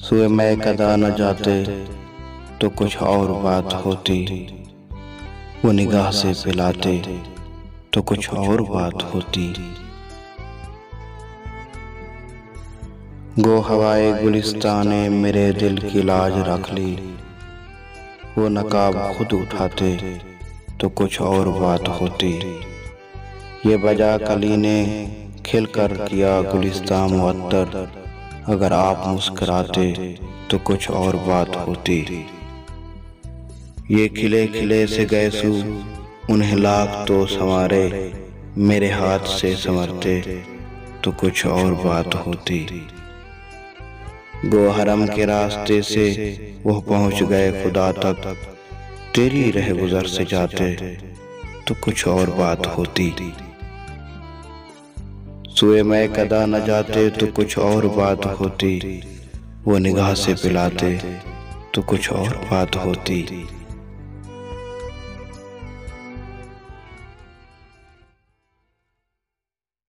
सुए मैं कदा न जाते तो कुछ और बात होती, वो निगाह से पिलाते तो कुछ और बात होती। गो हवाए गुलिस्ताने मेरे दिल की लाज रख ली, वो नकाब खुद उठाते तो कुछ और बात होती। ये बजा कली ने खिल कर किया गुलिस्तान मुअत्तर, अगर आप मुस्कुराते तो कुछ और बात होती। ये खिले खिले से गैसू उन्हें लाख तो संवारे, मेरे हाथ से संवरते तो कुछ और बात होती। गो हरम के रास्ते से वो पहुंच गए खुदा तक, तेरी रह गुजर से जाते तो कुछ और बात होती। सोए मैं कदा न जाते तो कुछ और बात होती, वो निगाह से पिलाते तो कुछ और बात होती।